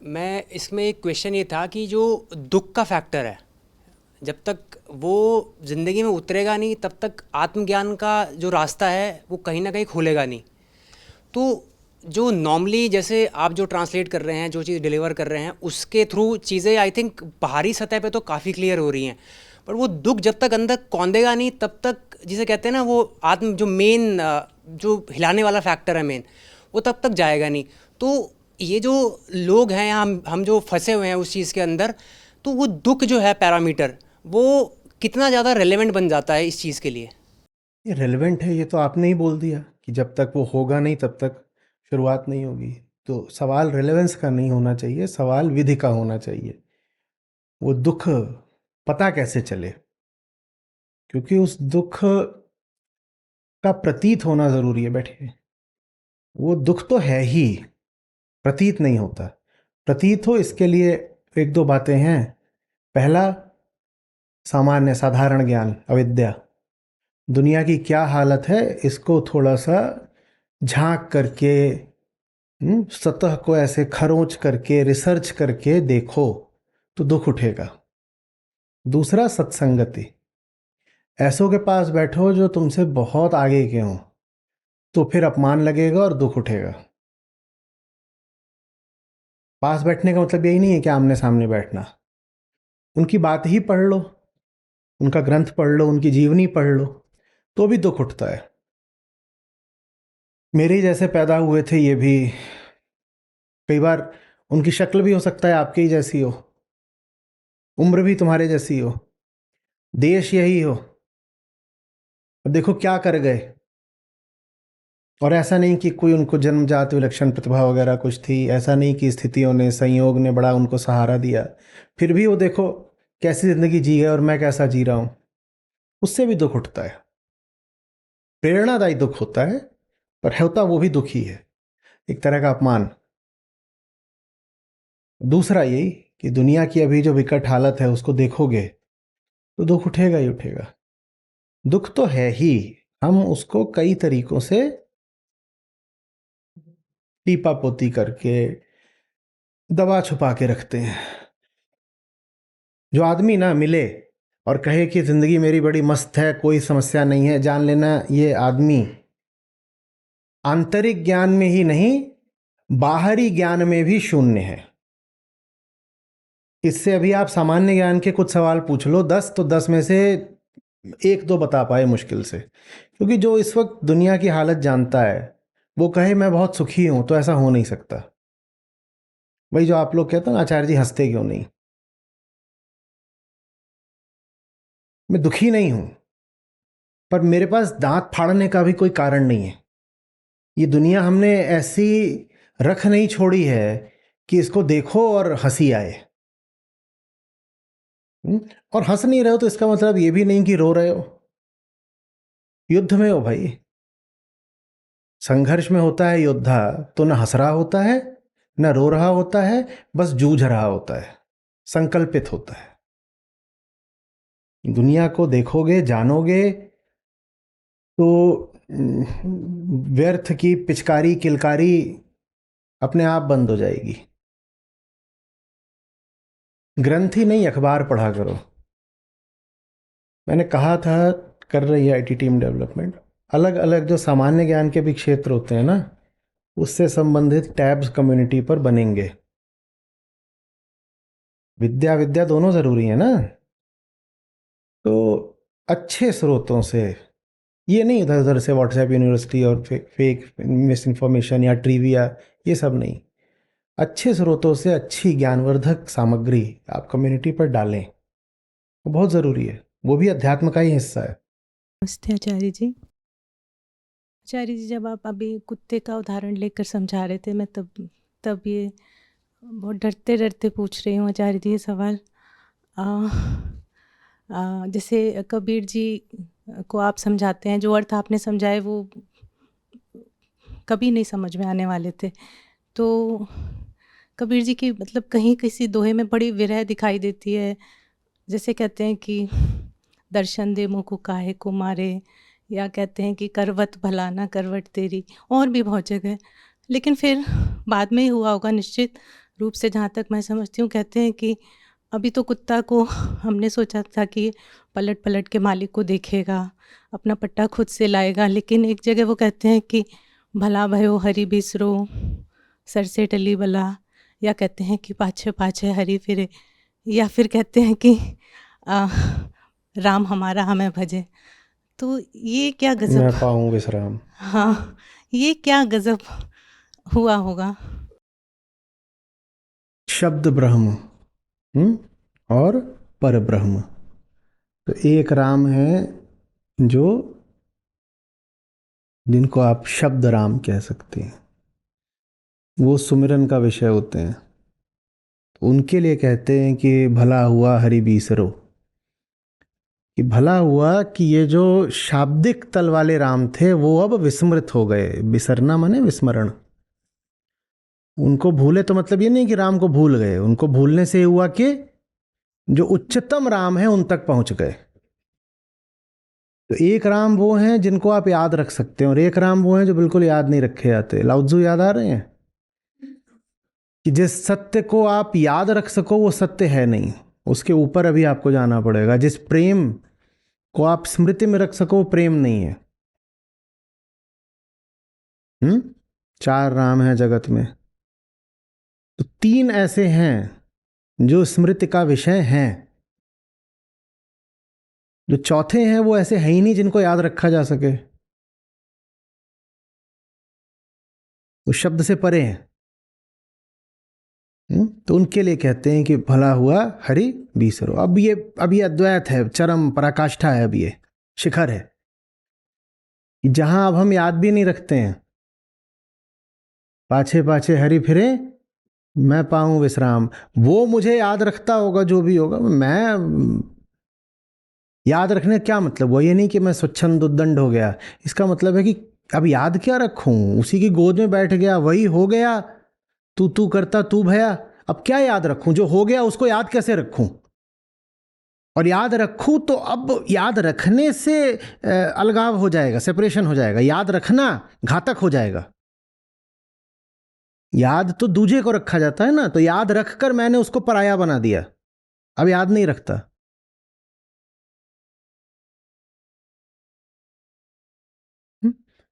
मैं इसमें एक क्वेश्चन ये था कि जो दुख का फैक्टर है, जब तक वो ज़िंदगी में उतरेगा नहीं तब तक आत्मज्ञान का जो रास्ता है वो कहीं ना कहीं खुलेगा नहीं। तो जो नॉर्मली जैसे आप जो ट्रांसलेट कर रहे हैं, जो चीज़ डिलीवर कर रहे हैं, उसके थ्रू चीज़ें आई थिंक बाहरी सतह पे तो काफ़ी क्लियर हो रही हैं, पर वो दुख जब तक अंदर कौंदेगा नहीं तब तक, जिसे कहते हैं ना, वो आत्म जो मेन जो हिलाने वाला फैक्टर है मेन, वो तब तक जाएगा नहीं। तो ये जो लोग हैं, हम जो फंसे हुए हैं उस चीज़ के अंदर, तो वो दुख जो है पैरामीटर, वो कितना ज़्यादा रेलेवेंट बन जाता है इस चीज़ के लिए। ये रेलेवेंट है, ये तो आपने ही बोल दिया कि जब तक वो होगा नहीं तब तक शुरुआत नहीं होगी। तो सवाल रेलेवेंस का नहीं होना चाहिए, सवाल विधि का होना चाहिए। वो दुख पता कैसे चले, क्योंकि उस दुख का प्रतीत होना ज़रूरी है। बैठिए, वो दुख तो है ही, प्रतीत नहीं होता। प्रतीत हो इसके लिए एक दो बातें हैं। पहला, सामान्य साधारण ज्ञान, अविद्या। दुनिया की क्या हालत है इसको थोड़ा सा झांक करके, सतह को ऐसे खरोंच करके रिसर्च करके देखो तो दुख उठेगा। दूसरा, सत्संगति। ऐसों के पास बैठो जो तुमसे बहुत आगे के हों, तो फिर अपमान लगेगा और दुख उठेगा। पास बैठने का मतलब यही नहीं है कि आमने सामने बैठना। उनकी बात ही पढ़ लो, उनका ग्रंथ पढ़ लो, उनकी जीवनी पढ़ लो, तो भी दुख उठता है। मेरे ही जैसे पैदा हुए थे ये भी, कई बार उनकी शक्ल भी हो सकता है आपके ही जैसी हो, उम्र भी तुम्हारे जैसी हो, देश यही हो, और देखो क्या कर गए। और ऐसा नहीं कि कोई उनको जन्मजात विलक्षण प्रतिभा वगैरह कुछ थी, ऐसा नहीं कि स्थितियों ने, संयोग ने बड़ा उनको सहारा दिया, फिर भी वो देखो कैसी जिंदगी जी गए और मैं कैसा जी रहा हूं। उससे भी दुख उठता है। प्रेरणादायी दुख होता है, पर होता वो भी दुख ही है, एक तरह का अपमान। दूसरा यही कि दुनिया की अभी जो विकट हालत है उसको देखोगे तो दुख उठेगा ही उठेगा। दुख तो है ही, हम उसको कई तरीकों से टीपा पोती करके दबा छुपा के रखते हैं। जो आदमी ना मिले और कहे कि जिंदगी मेरी बड़ी मस्त है, कोई समस्या नहीं है, जान लेना ये आदमी आंतरिक ज्ञान में ही नहीं, बाहरी ज्ञान में भी शून्य है। इससे अभी आप सामान्य ज्ञान के कुछ सवाल पूछ लो, 10 तो 10 में से एक दो बता पाए मुश्किल से। क्योंकि जो इस वक्त दुनिया की हालत जानता है वो कहे मैं बहुत सुखी हूं, तो ऐसा हो नहीं सकता। वही जो आप लोग कहते हैं ना, आचार्य जी हंसते क्यों नहीं। मैं दुखी नहीं हूं, पर मेरे पास दांत फाड़ने का भी कोई कारण नहीं है। ये दुनिया हमने ऐसी रख नहीं छोड़ी है कि इसको देखो और हंसी आए। और हंस नहीं रहे हो तो इसका मतलब ये भी नहीं कि रो रहे हो। युद्ध में हो भाई, संघर्ष में होता है योद्धा, तो न हंस रहा होता है, न रो रहा होता है, बस जूझ रहा होता है, संकल्पित होता है। दुनिया को देखोगे, जानोगे, तो व्यर्थ की पिचकारी किलकारी अपने आप बंद हो जाएगी। ग्रंथ ही नहीं, अखबार पढ़ा करो। मैंने कहा था, कर रही है आईटी टीम डेवलपमेंट, अलग अलग जो सामान्य ज्ञान के भी क्षेत्र होते हैं ना, उससे संबंधित टैब्स कम्युनिटी पर बनेंगे। विद्या विद्या दोनों जरूरी है ना। तो अच्छे स्रोतों से, ये नहीं इधर उधर से व्हाट्सएप यूनिवर्सिटी और फेक मिस इन्फॉर्मेशन या ट्रिविया, ये सब नहीं। अच्छे स्रोतों से अच्छी ज्ञानवर्धक सामग्री आप कम्युनिटी पर डालें, वो बहुत ज़रूरी है। वो भी अध्यात्म का ही हिस्सा है। नमस्ते आचार्य जी। आचार्य जी, जब आप अभी कुत्ते का उदाहरण लेकर समझा रहे थे, मैं तब तब ये बहुत डरते डरते पूछ रही हूँ आचार्य जी ये सवाल। आ, जैसे कबीर जी को आप समझाते हैं, जो अर्थ आपने समझाए वो कभी नहीं समझ में आने वाले थे। तो कबीर जी की मतलब कहीं किसी दोहे में बड़ी विरह दिखाई देती है। जैसे कहते हैं कि दर्शन दे मुँह को काहे को मारे, या कहते हैं कि करवत भला ना करवट तेरी, और भी बहुत जगह। लेकिन फिर बाद में ही हुआ होगा निश्चित, रूप से जहाँ तक मैं समझती हूँ कहते हैं कि अभी तो कुत्ता को हमने सोचा था कि पलट पलट के मालिक को देखेगा, अपना पट्टा खुद से लाएगा, लेकिन एक जगह वो कहते हैं कि भला भयो हरि बिसरो, सर से टली बला, या कहते हैं कि पाछे पाछे हरि फिरे, या फिर कहते हैं कि आ, राम हमारा हमें भजे। तो ये क्या मैं गज़ब, पाऊँ विश्राम। हाँ, ये क्या गज़ब हुआ होगा। शब्द ब्रह्म, और पर ब्रह्म। तो एक राम है जो, जिनको आप शब्द राम कह सकते हैं, वो सुमिरन का विषय होते हैं। तो उनके लिए कहते हैं कि भला हुआ हरि बीसरो, कि भला हुआ कि ये जो शाब्दिक तल वाले राम थे वो अब विस्मृत हो गए। बिसरना माने विस्मरण। उनको भूले तो मतलब ये नहीं कि राम को भूल गए, उनको भूलने से हुआ कि जो उच्चतम राम है उन तक पहुंच गए। तो एक राम वो हैं जिनको आप याद रख सकते हैं, और एक राम वो हैं जो बिल्कुल याद नहीं रखे जाते। लाउत्जू याद आ रहे हैं कि जिस सत्य को आप याद रख सको वो सत्य है नहीं, उसके ऊपर अभी आपको जाना पड़ेगा। जिस प्रेम को आप स्मृति में रख सको वो प्रेम नहीं है। चार राम हैं जगत में, तो तीन ऐसे हैं जो स्मृति का विषय हैं। जो चौथे हैं वो ऐसे हैं ही नहीं जिनको याद रखा जा सके, वो शब्द से परे हैं। तो उनके लिए कहते हैं कि भला हुआ हरि बीसरो। अब ये अद्वैत है, चरम पराकाष्ठा है, अब ये शिखर है जहां अब हम याद भी नहीं रखते हैं। पाछे पाछे हरि फिरे, मैं पाऊं विश्राम। वो मुझे याद रखता होगा जो भी होगा, मैं याद रखने क्या मतलब? वो ये नहीं कि मैं स्वच्छंद उद्दंड हो गया। इसका मतलब है कि अब याद क्या रखूं, उसी की गोद में बैठ गया, वही हो गया, तू तू करता तू भया। अब क्या याद रखूं? जो हो गया उसको याद कैसे रखूं? और याद रखूं तो अब याद रखने से अलगाव हो जाएगा, सेपरेशन हो जाएगा। याद रखना घातक हो जाएगा। याद तो दूजे को रखा जाता है ना, तो याद रखकर मैंने उसको पराया बना दिया, अब याद नहीं रखता।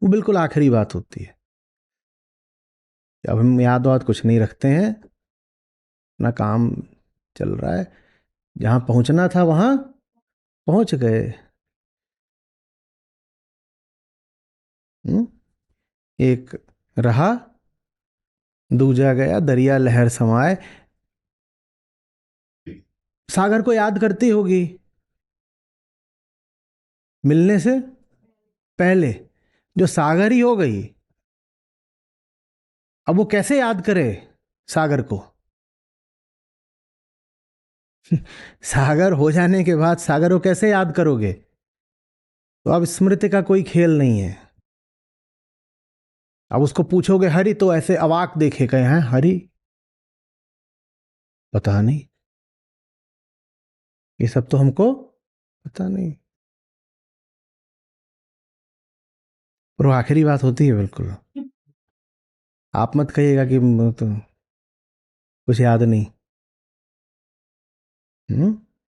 वो बिल्कुल आखिरी बात होती है। अब हम याद वाद कुछ नहीं रखते हैं, ना काम चल रहा है, जहां पहुंचना था वहां पहुंच गए। एक रहा, दूजा गया, दरिया लहर समाए। सागर को याद करती होगी मिलने से पहले, जो सागर ही हो गई। अब वो कैसे याद करे सागर को? सागर हो जाने के बाद सागर को कैसे याद करोगे? तो अब स्मृति का कोई खेल नहीं है। अब उसको पूछोगे हरि, तो ऐसे अवाक देखे गए हैं, हरि पता नहीं, ये सब तो हमको पता नहीं। और वो आखिरी बात होती है बिल्कुल। आप मत कहिएगा कि तो कुछ याद नहीं।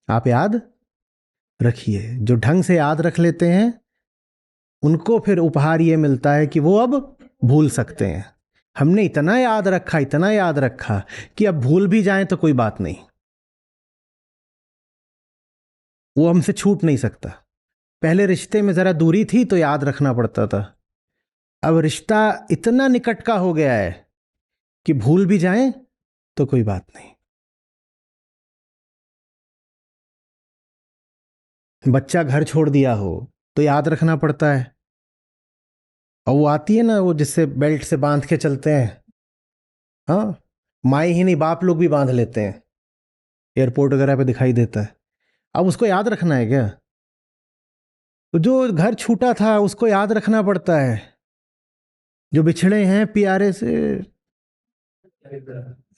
आप याद रखिए। जो ढंग से याद रख लेते हैं उनको फिर उपहार ये मिलता है कि वो अब भूल सकते हैं। हमने इतना याद रखा, इतना याद रखा कि अब भूल भी जाएं तो कोई बात नहीं, वो हमसे छूट नहीं सकता। पहले रिश्ते में जरा दूरी थी तो याद रखना पड़ता था, अब रिश्ता इतना निकट का हो गया है कि भूल भी जाएं तो कोई बात नहीं। बच्चा घर छोड़ दिया हो तो याद रखना पड़ता है। और वो आती है ना, वो जिससे बेल्ट से बांध के चलते हैं, हाँ, माई ही नहीं बाप लोग भी बांध लेते हैं, एयरपोर्ट वगैरह पे दिखाई देता है। अब उसको याद रखना है क्या? तो जो घर छूटा था उसको याद रखना पड़ता है, जो बिछड़े हैं प्यारे से।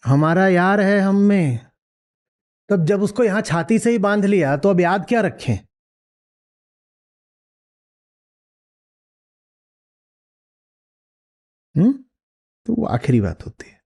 हमारा यार है हम में, तब जब उसको यहां छाती से ही बांध लिया तो अब याद क्या रखें? तो वो आखिरी बात होती है।